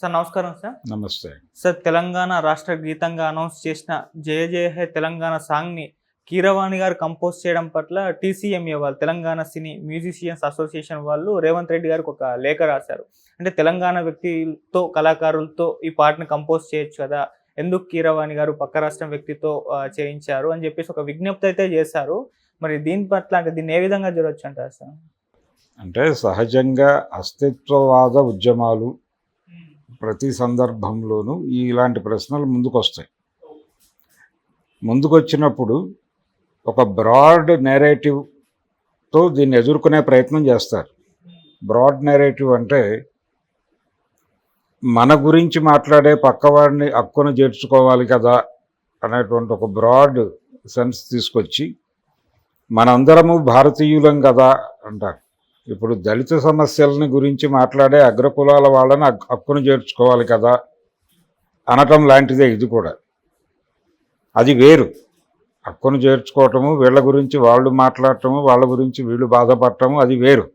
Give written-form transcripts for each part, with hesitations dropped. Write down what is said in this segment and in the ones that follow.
Sir నమస్కారం sir. నమస్తే. Sir Telangana రాష్ట్ర గీతంగా అనౌన్స్ చేసిన 'జయ జయ హే తెలంగాణ' సాంగ్‌ని కీరవాణి గారు కంపోజ్ చేయడం పట్ల టీసీఎంఏ వాళ్ళు తెలంగాణ సినీ మ్యూజిషియన్స్ అసోసియేషన్ వాళ్ళు రేవంత్ రెడ్డి గారికి ఒక లేఖ రాశారు. అంటే తెలంగాణ వ్యక్తితో కళాకారులతో ఈ పాటను కంపోజ్ చేయొచ్చు కదా, ఎందుకు కీరవాణి గారు పక్క రాష్ట్రం వ్యక్తితో చేయించారు అని చెప్పేసి ఒక విజ్ఞప్తి అయితే చేశారు. మరి దీని పట్ల అంటే దీన్ని ఏ విధంగా చూడొచ్చు అంటారు సార్? అంటే సహజంగా అస్తిత్వవాద ఉద్యమాలు ప్రతి సందర్భంలోనూ ఇలాంటి ప్రశ్నలు ముందుకొస్తాయి. ముందుకొచ్చినప్పుడు ఒక బ్రాడ్ నేరేటివ్తో దీన్ని ఎదుర్కొనే ప్రయత్నం చేస్తారు. బ్రాడ్ నేరేటివ్ అంటే మన గురించి మాట్లాడే పక్కవాడిని హక్కును చేర్చుకోవాలి కదా అనేటువంటి ఒక బ్రాడ్ సెన్స్ తీసుకొచ్చి మనందరము భారతీయులం కదా అంటారు. ఇప్పుడు దళిత సమస్యలని గురించి మాట్లాడే అగ్రకులాల వాళ్ళని హక్కును చేర్చుకోవాలి కదా అనటం లాంటిదే ఇది కూడా. అది వేరు. హక్కును చేర్చుకోవటము, వీళ్ళ గురించి వాళ్ళు మాట్లాడటము, వాళ్ళ గురించి వీళ్ళు బాధపడటము అది వేరు.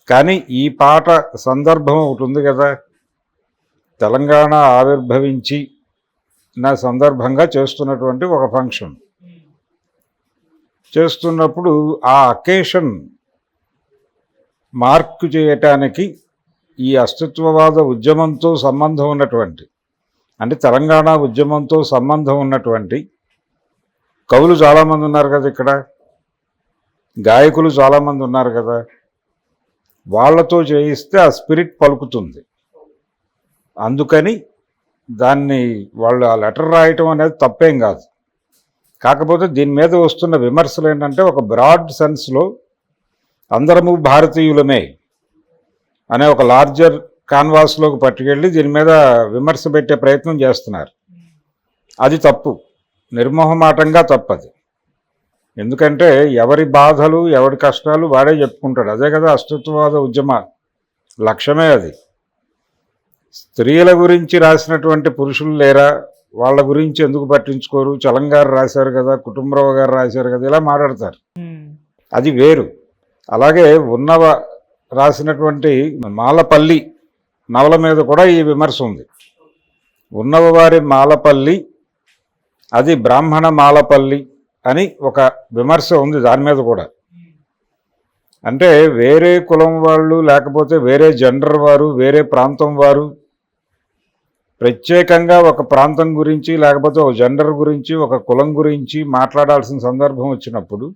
కానీ ఈ పాట సందర్భం ఒకటి ఉంది కదా, తెలంగాణ ఆవిర్భవించి నా సందర్భంగా చేస్తున్నటువంటి ఒక ఫంక్షన్ చేస్తున్నప్పుడు ఆ అకేషన్ మార్క్ చేయటానికి ఈ అస్తిత్వవాద ఉద్యమంతో సంబంధం ఉన్నటువంటి, అంటే తెలంగాణ ఉద్యమంతో సంబంధం ఉన్నటువంటి కవులు చాలామంది ఉన్నారు కదా, ఇక్కడ గాయకులు చాలామంది ఉన్నారు కదా, వాళ్ళతో చేయిస్తే ఆ స్పిరిట్ పలుకుతుంది. అందుకని దాన్ని వాళ్ళు ఆ లెటర్ రాయటం అనేది తప్పేం కాదు. కాకపోతే దీని మీద వస్తున్న విమర్శలు ఏంటంటే ఒక బ్రాడ్ సెన్స్లో అందరము భారతీయులమే అనే ఒక లార్జర్ కాన్వాస్లోకి పట్టుకెళ్ళి దీని మీద విమర్శ పెట్టే ప్రయత్నం చేస్తున్నారు. అది తప్పు, నిర్మోహమాటంగా తప్పది. ఎందుకంటే ఎవరి బాధలు ఎవరి కష్టాలు వాడే చెప్పుకుంటాడు. అదే కదా అస్తిత్వవాద ఉద్యమ లక్ష్యమే అది. స్త్రీల గురించి రాసినటువంటి పురుషులు లేరా, వాళ్ళ గురించి ఎందుకు పట్టించుకోరు, చలంగారు రాశారు కదా, కుటుంబరావు గారు రాశారు కదా, ఇలా మాట్లాడతారు. అది వేరు. అలాగే ఉన్నవ రాసినటువంటి మాలపల్లి నవల మీద కూడా ఈ విమర్శ ఉంది. ఉన్నవ వారి మాలపల్లి అది బ్రాహ్మణ మాలపల్లి అని ఒక విమర్శ ఉంది దాని మీద కూడా. అంటే వేరే కులం వాళ్ళు లేకపోతే వేరే జెండర్ వారు వేరే ప్రాంతం వారు ప్రత్యేకంగా ఒక ప్రాంతం గురించి లేకపోతే ఒక జెండర్ గురించి ఒక కులం గురించి మాట్లాడాల్సిన సందర్భం వచ్చినప్పుడు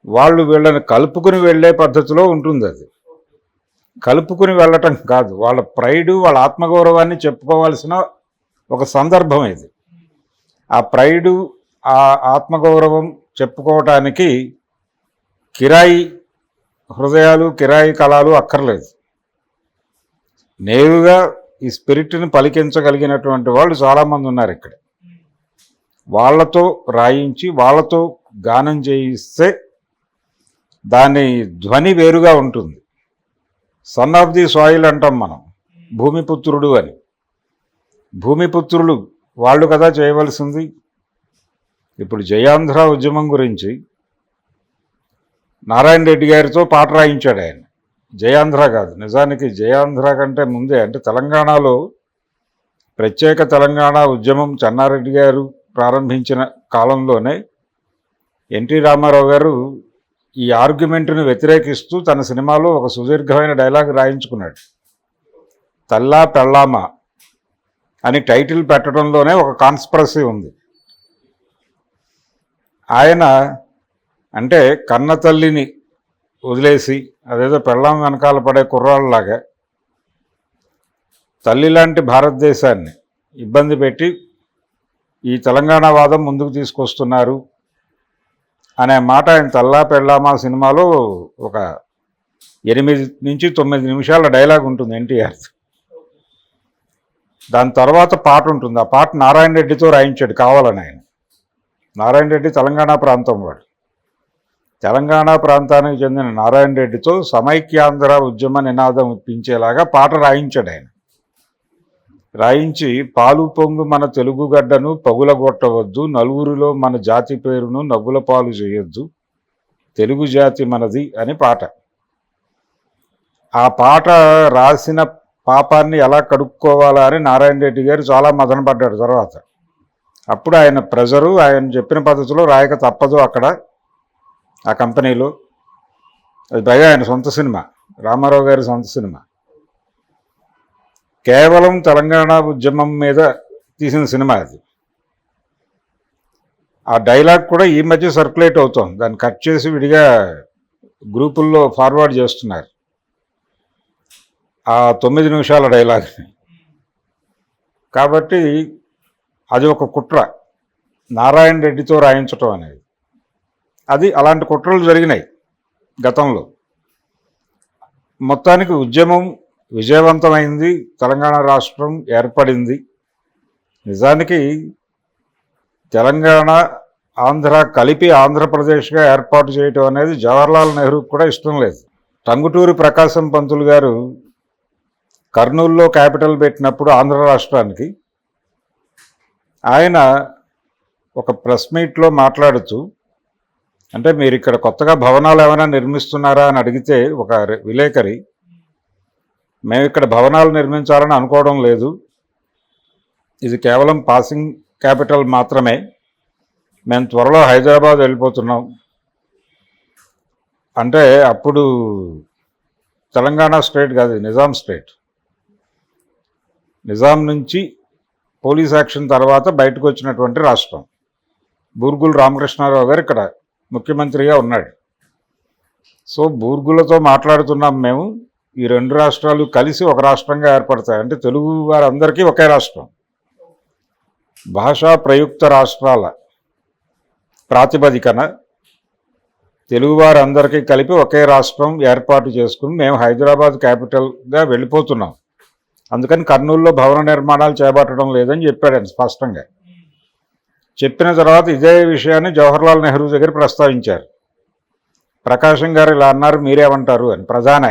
వాళ్ళు వీళ్ళని కలుపుకుని వెళ్ళే పద్ధతిలో ఉంటుంది. అది కలుపుకుని వెళ్ళటం కాదు, వాళ్ళ ప్రైడు వాళ్ళ ఆత్మగౌరవాన్ని చెప్పుకోవాల్సిన ఒక సందర్భం ఇది. ఆ ప్రైడు ఆ ఆత్మగౌరవం చెప్పుకోవటానికి కిరాయి హృదయాలు కిరాయి కళాలు అక్కర్లేదు. నేరుగా ఈ స్పిరిట్ని పలికించగలిగినటువంటి వాళ్ళు చాలామంది ఉన్నారు ఇక్కడ. వాళ్ళతో రాయించి వాళ్ళతో గానం చేయిస్తే దాని ధ్వని వేరుగా ఉంటుంది. సన్ ఆఫ్ ది సాయిల్ అంటాం మనం, భూమిపుత్రుడు అని. భూమిపుత్రులు వాళ్ళు కదా చేయవలసింది. ఇప్పుడు జయాంధ్ర ఉద్యమం గురించి నారాయణ రెడ్డి గారితో పాట రాయించాడు ఆయన. జయాంధ్ర కాదు, నిజానికి జయాంధ్ర కంటే ముందే, అంటే తెలంగాణలో ప్రత్యేక తెలంగాణ ఉద్యమం చెన్నారెడ్డి గారు ప్రారంభించిన కాలంలోనే ఎన్టీ రామారావు గారు ఈ ఆర్గ్యుమెంట్ని వ్యతిరేకిస్తూ తన సినిమాలో ఒక సుదీర్ఘమైన డైలాగ్ రాయించుకున్నాడు. తల్లా పెళ్ళామా అని టైటిల్ పెట్టడంలోనే ఒక కాన్స్పిరసీ ఉంది. ఆయన అంటే కన్న తల్లిని వదిలేసి అదేదో పెళ్ళాం వెనకాల పడే కుర్రాళ్ళలాగా తల్లి లాంటి భారతదేశాన్ని ఇబ్బంది పెట్టి ఈ తెలంగాణ వాదం ముందుకు తీసుకొస్తున్నారు అనే మాట ఆయన తల్లా పెళ్ళామా సినిమాలో ఒక 8 నుంచి 9 నిమిషాల డైలాగ్ ఉంటుంది ఎన్టీఆర్. దాని తర్వాత పాట ఉంటుంది. ఆ పాట నారాయణ రెడ్డితో రాయించాడు కావాలని ఆయన. నారాయణ రెడ్డి తెలంగాణ ప్రాంతం వాడు. తెలంగాణ ప్రాంతానికి చెందిన నారాయణ రెడ్డితో సమైక్యాంధ్ర ఉద్యమ నినాదం ఇప్పించేలాగా పాట రాయించాడు ఆయన. రాయించి పాలు పొంగు మన తెలుగు గడ్డను పగులగొట్టవద్దు, నలుగురిలో మన జాతి పేరును నవ్వుల పాలు చేయొద్దు, తెలుగు జాతి మనది అని పాట. ఆ పాట రాసిన పాపాన్ని ఎలా కడుక్కోవాలా అని నారాయణ రెడ్డి గారు చాలా మదన పడ్డాడు తర్వాత. అప్పుడు ఆయన ప్రెజరు ఆయన చెప్పిన పద్ధతిలో రాయక తప్పదు అక్కడ ఆ కంపెనీలో. అది పైగా ఆయన సొంత సినిమా, రామారావు గారి సొంత సినిమా, కేవలం తెలంగాణ ఉద్యమం మీద తీసిన సినిమా అది. ఆ డైలాగ్ కూడా ఈ మధ్య సర్క్యులేట్ అవుతోంది, దాన్ని కట్ చేసి విడిగా గ్రూపుల్లో ఫార్వర్డ్ చేస్తున్నారు ఆ 9 నిమిషాల డైలాగ్ని. కాబట్టి అది ఒక కుట్ర నారాయణ రెడ్డితో రాయించటం అనేది. అది అలాంటి కుట్రలు జరిగినాయి గతంలో. మొత్తానికి ఉద్యమం విజయవంతమైంది, తెలంగాణ రాష్ట్రం ఏర్పడింది. నిజానికి తెలంగాణ ఆంధ్ర కలిపి ఆంధ్రప్రదేశ్గా ఏర్పాటు చేయటం అనేది జవహర్లాల్ నెహ్రూకి కూడా ఇష్టం లేదు. టంగుటూరి ప్రకాశం పంతులు గారు కర్నూలులో క్యాపిటల్ పెట్టినప్పుడు ఆంధ్ర రాష్ట్రానికి ఆయన ఒక ప్రెస్ మీట్లో మాట్లాడుతూ, అంటే మీరు ఇక్కడ కొత్తగా భవనాలు ఏమైనా నిర్మిస్తున్నారా అని అడిగితే ఒక విలేకరి, మేము ఇక్కడ భవనాలు నిర్మించాలని అనుకోవడం లేదు, ఇది కేవలం పాసింగ్ క్యాపిటల్ మాత్రమే, మేము త్వరలో హైదరాబాద్ వెళ్ళిపోతున్నాం. అంటే అప్పుడు తెలంగాణ స్టేట్ కాదు, నిజాం స్టేట్. నిజాం నుంచి పోలీస్ యాక్షన్ తర్వాత బయటకు వచ్చినటువంటి రాష్ట్రం. బూర్గుల రామకృష్ణారావు గారు ఇక్కడ ముఖ్యమంత్రిగా ఉన్నాడు. సో బూర్గులతో మాట్లాడుతున్నాం మేము, ఈ 2 రాష్ట్రాలు కలిసి ఒక రాష్ట్రంగా ఏర్పడతాయి. అంటే తెలుగు వారందరికీ ఒకే రాష్ట్రం, భాషా ప్రయుక్త రాష్ట్రాల ప్రాతిపదికన తెలుగువారందరికీ కలిపి ఒకే రాష్ట్రం ఏర్పాటు చేసుకుని మేము హైదరాబాద్ క్యాపిటల్గా వెళ్ళిపోతున్నాం, అందుకని కర్నూలులో భవన నిర్మాణాలు చేపట్టడం లేదని చెప్పాడు స్పష్టంగా. చెప్పిన తర్వాత ఇదే విషయాన్ని జవహర్లాల్ నెహ్రూ దగ్గర ప్రస్తావించారు. ప్రకాశం గారు ఇలా అన్నారు, మీరేమంటారు అని ప్రధాని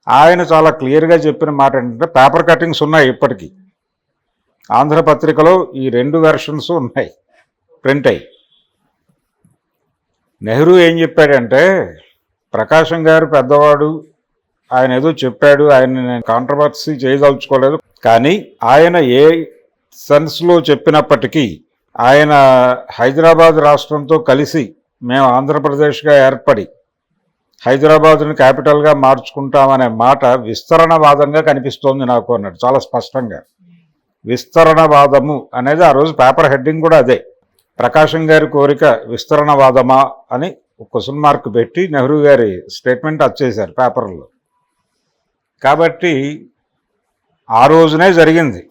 ఆయన చాలా క్లియర్గా చెప్పిన మాట ఏంటంటే, పేపర్ కటింగ్స్ ఉన్నాయి ఇప్పటికీ, ఆంధ్రపత్రికలో ఈ 2 వెర్షన్స్ ఉన్నాయి ప్రింట్ అయ్యి. నెహ్రూ ఏం చెప్పాడంటే, ప్రకాశం గారు పెద్దవాడు, ఆయన ఏదో చెప్పాడు, ఆయన కాంట్రవర్సీ చేయదలుచుకోలేదు, కానీ ఆయన ఏ సెన్స్లో చెప్పినప్పటికీ ఆయన హైదరాబాద్ రాష్ట్రంతో కలిసి మేము ఆంధ్రప్రదేశ్గా ఏర్పడి హైదరాబాద్ని క్యాపిటల్గా మార్చుకుంటామనే మాట విస్తరణవాదంగా కనిపిస్తోంది నాకు అన్నాడు చాలా స్పష్టంగా. విస్తరణవాదము అనేది ఆ రోజు పేపర్ హెడ్డింగ్ కూడా అదే, ప్రకాశం గారి కోరిక విస్తరణవాదమా అని క్వశ్చన్ మార్క్ పెట్టి నెహ్రూ గారి స్టేట్మెంట్ వచ్చేశారు పేపర్లో. కాబట్టి ఆ రోజునే జరిగింది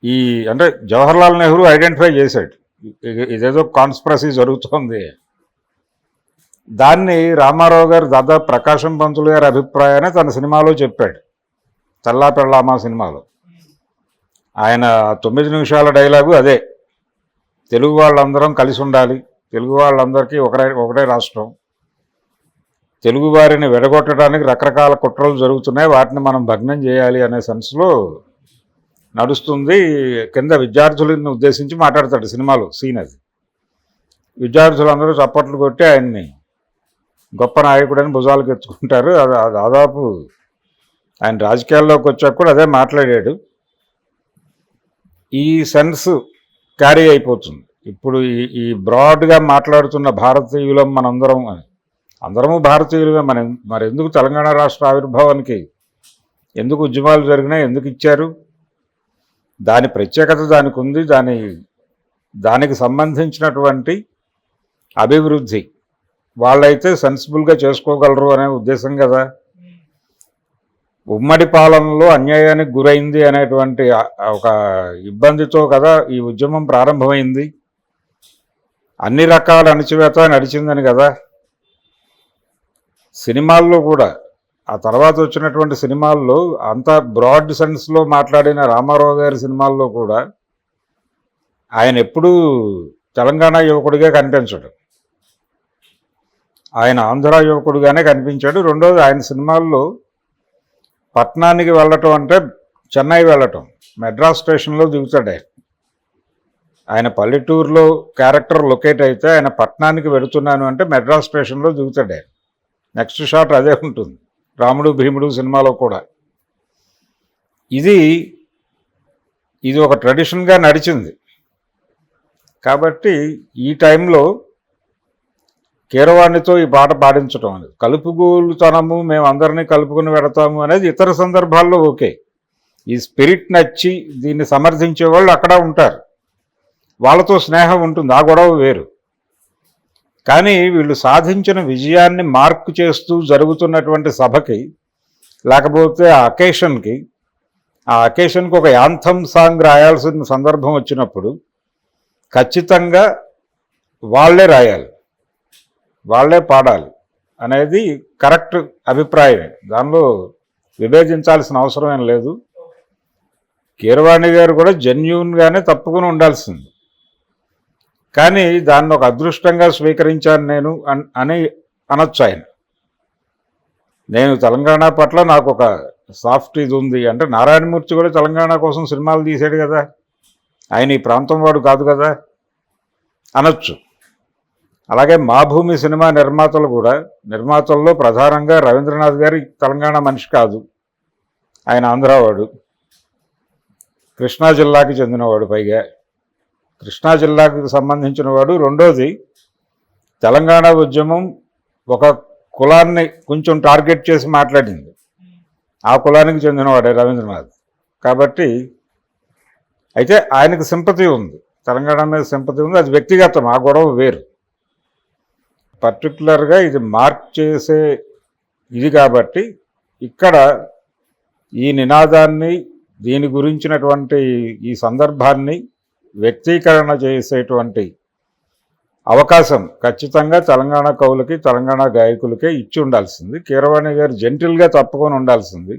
ఈ, అంటే జవహర్లాల్ నెహ్రూ ఐడెంటిఫై చేశాడు ఇదేదో కాన్స్పిరసీ జరుగుతోంది. దాన్ని రామారావు గారు దాదాపు ప్రకాశం పంతులు గారి అభిప్రాయాన్ని తన సినిమాలో చెప్పాడు, తెల్లా పెళ్ళామా సినిమాలో. ఆయన 9 నిమిషాల డైలాగు అదే, తెలుగు వాళ్ళందరం కలిసి ఉండాలి, తెలుగు వాళ్ళందరికీ ఒకటే రాష్ట్రం, తెలుగు వారిని విడగొట్టడానికి రకరకాల కుట్రలు జరుగుతున్నాయి, వాటిని మనం భగ్నం చేయాలి అనే సెన్స్లో నడుస్తుంది. కింద విద్యార్థులను ఉద్దేశించి మాట్లాడతాడు సినిమాలో సీన్ అది. విద్యార్థులందరూ చప్పట్లు కొట్టి ఆయన్ని గొప్ప నాయకుడని భుజాలకు ఎత్తుకుంటారు. అది దాదాపు ఆయన రాజకీయాల్లోకి వచ్చాక కూడా అదే మాట్లాడాడు. ఈ సెన్స్ క్యారీ అయిపోతుంది. ఇప్పుడు ఈ బ్రాడ్గా మాట్లాడుతున్న భారతీయులం మనందరం, అందరము భారతీయులుగా మరి ఎందుకు తెలంగాణ రాష్ట్ర ఆవిర్భావానికి ఎందుకు ఉద్యమాలు జరిగినాయి, ఎందుకు ఇచ్చారు, దాని ప్రత్యేకత దానికి ఉంది, దానికి సంబంధించినటువంటి అభివృద్ధి వాళ్ళైతే సెన్సిబుల్గా చేసుకోగలరు అనే ఉద్దేశం కదా. ఉమ్మడి పాలనలో అన్యాయానికి గురైంది అనేటువంటి ఒక ఇబ్బందితో కదా ఈ ఉద్యమం ప్రారంభమైంది, అన్ని రకాల అణచివేత నడిచిందని కదా. సినిమాల్లో కూడా ఆ తర్వాత వచ్చినటువంటి సినిమాల్లో అంత బ్రాడ్ సెన్స్లో మాట్లాడిన రామారావు గారి సినిమాల్లో కూడా ఆయన ఎప్పుడూ తెలంగాణ యువకుడిగా కనిపించడు, ఆయన ఆంధ్ర యువకుడిగానే కనిపించాడు. రెండోది ఆయన సినిమాల్లో పట్నానికి వెళ్ళటం అంటే చెన్నై వెళ్ళటం, మెడ్రాస్ స్టేషన్లో దిగుతాడు ఆయన పల్లెటూరులో క్యారెక్టర్ లొకేట్ అయితే ఆయన పట్నానికి వెళుతున్నాను అంటే మెడ్రాస్ స్టేషన్లో దిగుతాడు. నెక్స్ట్ షాట్ అదే ఉంటుంది రాముడు భీముడు సినిమాలో కూడా. ఇది ఒక ట్రెడిషన్గా నడిచింది. కాబట్టి ఈ టైంలో కీరవాణితో ఈ పాట పాడించడం అనేది కలుపుగోలుతనము, మేము అందరినీ కలుపుకుని పెడతాము అనేది ఇతర సందర్భాల్లో ఓకే. ఈ స్పిరిట్ నచ్చి దీన్ని సమర్థించే వాళ్ళు అక్కడ ఉంటారు, వాళ్ళతో స్నేహం ఉంటుంది, ఆ గొడవ వేరు. కానీ వీళ్ళు సాధించిన విజయాన్ని మార్క్ చేస్తూ జరుగుతున్నటువంటి సభకి, లేకపోతే ఆ అకేషన్కి ఒక యాంథమ్ సాంగ్ రాయాల్సిన సందర్భం వచ్చినప్పుడు ఖచ్చితంగా వాళ్ళే రాయాలి, వాళ్ళే పాడాలి అనేది కరెక్ట్ అభిప్రాయమే. దానిలో విభేదించాల్సిన అవసరం ఏం లేదు. కీరవాణి గారు కూడా జెన్యూన్గానే తప్పుకుని ఉండాల్సింది. కానీ దాన్ని ఒక అదృష్టంగా స్వీకరించాను నేను అని అనొచ్చు ఆయన. నేను తెలంగాణ పట్ల నాకు ఒక సాఫ్ట్ ఇది ఉంది అంటే, నారాయణమూర్తి కూడా తెలంగాణ కోసం సినిమాలు తీసాడు కదా, ఆయన ఈ ప్రాంతం వాడు కాదు కదా అనొచ్చు. అలాగే మా భూమి సినిమా నిర్మాతల్లో ప్రధానంగా రవీంద్రనాథ్ గారు తెలంగాణ మనిషి కాదు, ఆయన ఆంధ్రావాడు, కృష్ణా జిల్లాకి చెందినవాడు, పైగా కృష్ణా జిల్లాకు సంబంధించిన వాడు. రెండోది, తెలంగాణ ఉద్యమం ఒక కులాన్ని కొంచెం టార్గెట్ చేసి మాట్లాడింది, ఆ కులానికి చెందినవాడే రవీంద్రనాథ్. కాబట్టి అయితే ఆయనకు సింపతి ఉంది, తెలంగాణ మీద సింపతి ఉంది, అది వ్యక్తిగతం, ఆ గొడవ వేరు. పర్టికులర్గా ఇది మార్క్ చేసే ఇది కాబట్టి ఇక్కడ ఈ నినాదాన్ని, దీని గురించినటువంటి ఈ సందర్భాన్ని వ్యక్తీకరణ చేసేటువంటి అవకాశం ఖచ్చితంగా తెలంగాణ కవులకి, తెలంగాణ గాయకులకే ఇచ్చి ఉండాల్సింది. కీరవాణి గారు జెంటిల్గా తప్పుకొని ఉండాల్సింది.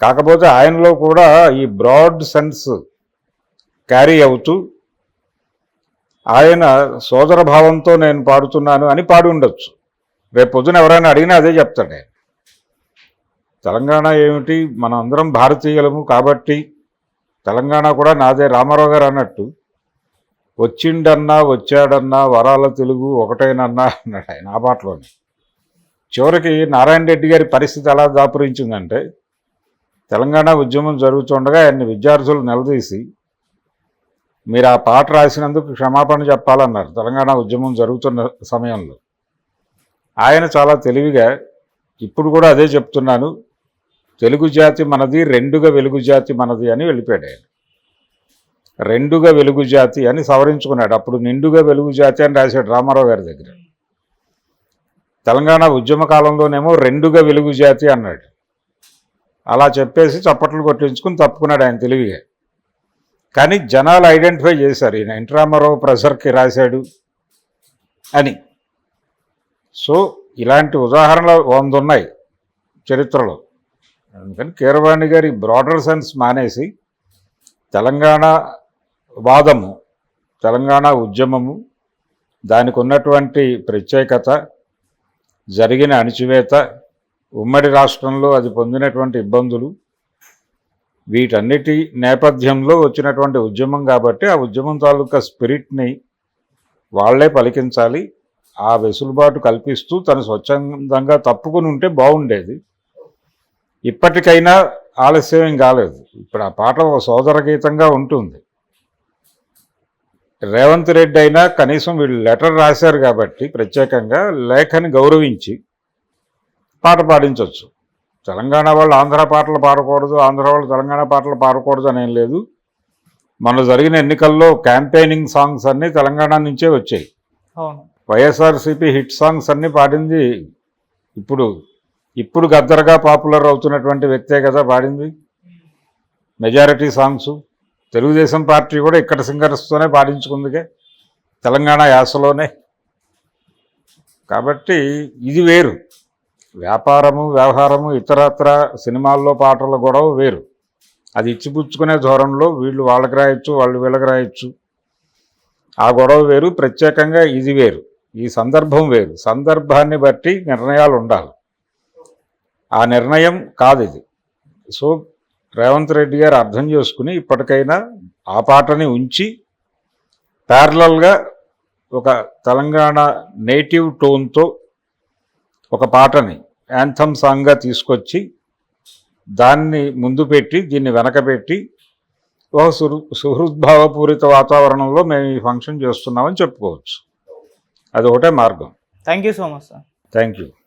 కాకపోతే ఆయనలో కూడా ఈ బ్రాడ్ సెన్స్ క్యారీ అవుతూ ఆయన సోదర భావంతో నేను పాడుతున్నాను అని పాడి ఉండొచ్చు. రేపు పొద్దున ఎవరైనా అడిగినా అదే చెప్తాడు ఆయన. తెలంగాణ ఏమిటి, మనం అందరం భారతీయులము కాబట్టి తెలంగాణ కూడా నాదే. రామారావు గారు అన్నట్టు, వచ్చిండన్నా వచ్చాడన్నా వరాల తెలుగు ఒకటేనన్నా అన్నాడు ఆయన ఆ పాటలోనే. చివరికి నారాయణ రెడ్డి గారి పరిస్థితి ఎలా దాపురించిందంటే, తెలంగాణ ఉద్యమం జరుగుతుండగా ఆయన్ని విద్యార్థులు నిలదీసి, మీరు ఆ పాట రాసినందుకు క్షమాపణ చెప్పాలన్నారు తెలంగాణ ఉద్యమం జరుగుతున్న సమయంలో. ఆయన చాలా తెలివిగా, ఇప్పుడు కూడా అదే చెప్తున్నాను, తెలుగు జాతి మనది, రెండుగా వెలుగు జాతి మనది అని వెళ్ళిపోయాడు ఆయన. రెండుగా వెలుగు జాతి అని సవరించుకున్నాడు. అప్పుడు నిండుగా వెలుగు జాతి అని రాశాడు రామారావు గారి దగ్గర. తెలంగాణ ఉద్యమ కాలంలోనేమో రెండుగా వెలుగు జాతి అన్నాడు. అలా చెప్పేసి చప్పట్లు కొట్టించుకుని తప్పుకున్నాడు ఆయన తెలివిగా. కానీ జనాలు ఐడెంటిఫై చేశారు, ఈయన ఎన్టీ రామారావు ప్రెషర్కి రాశాడు అని. సో ఇలాంటి ఉదాహరణలు 100 ఉన్నాయి చరిత్రలో. అందుకని కీరవాణి గారి బ్రాడర్ సెన్స్ మానేసి తెలంగాణ వాదము, తెలంగాణ ఉద్యమము, దానికి ఉన్నటువంటి ప్రత్యేకత, జరిగిన అణిచివేత, ఉమ్మడి రాష్ట్రంలో అది పొందినటువంటి ఇబ్బందులు, వీటన్నిటి నేపథ్యంలో వచ్చినటువంటి ఉద్యమం కాబట్టి ఆ ఉద్యమం తాలూకా స్పిరిట్ని వాళ్లే పలికించాలి. ఆ వెసులుబాటు కల్పిస్తూ తను స్వచ్ఛందంగా తప్పుకుని ఉంటే బాగుండేది. ఇప్పటికైనా ఆలస్యం ఏం కాలేదు. ఇప్పుడు ఆ పాట ఒక సోదర గీతంగా ఉంటుంది. రేవంత్ రెడ్డి అయినా కనీసం వీళ్ళు లెటర్ రాశారు కాబట్టి ప్రత్యేకంగా లేఖని గౌరవించి పాట పాడించవచ్చు. తెలంగాణ వాళ్ళు ఆంధ్ర పాటలు పాడకూడదు, ఆంధ్ర వాళ్ళు తెలంగాణ పాటలు పాడకూడదు అనేం లేదు. మన జరిగిన ఎన్నికల్లో క్యాంపెయినింగ్ సాంగ్స్ అన్నీ తెలంగాణ నుంచే వచ్చాయి. వైఎస్ఆర్సీపీ హిట్ సాంగ్స్ అన్నీ పాడింది ఇప్పుడు గద్దరగా పాపులర్ అవుతున్నటువంటి వ్యక్తే కదా పాడింది మెజారిటీ సాంగ్స్. తెలుగుదేశం పార్టీ కూడా ఇక్కడ సింగర్స్తోనే పాడించుకుందిగా, తెలంగాణ యాసలోనే. కాబట్టి ఇది వేరు. వ్యాపారము, వ్యవహారము, ఇతరత్ర సినిమాల్లో పాటల గొడవ వేరు. అది ఇచ్చిపుచ్చుకునే ధోరణిలో వీళ్ళు వాళ్ళకి రాయొచ్చు, వాళ్ళు వీళ్ళకి రాయొచ్చు, ఆ గొడవ వేరు. ప్రత్యేకంగా ఇది వేరు, ఈ సందర్భం వేరు. సందర్భాన్ని బట్టి నిర్ణయాలు ఉండాలి. ఆ నిర్ణయం కాదు ఇది. సో రేవంత్ రెడ్డి గారు అర్థం చేసుకుని ఇప్పటికైనా ఆ పాటని ఉంచి ప్యారలల్గా ఒక తెలంగాణ నేటివ్ టోన్తో ఒక పాటని యాంథమ్ సాంగ్గా తీసుకొచ్చి దాన్ని ముందు పెట్టి దీన్ని వెనకబెట్టి ఒక సుహృద్భావపూరిత వాతావరణంలో మేము ఈ ఫంక్షన్ చేస్తున్నామని చెప్పుకోవచ్చు. అది ఒకటే మార్గం. Thank you so much sir. Thank you.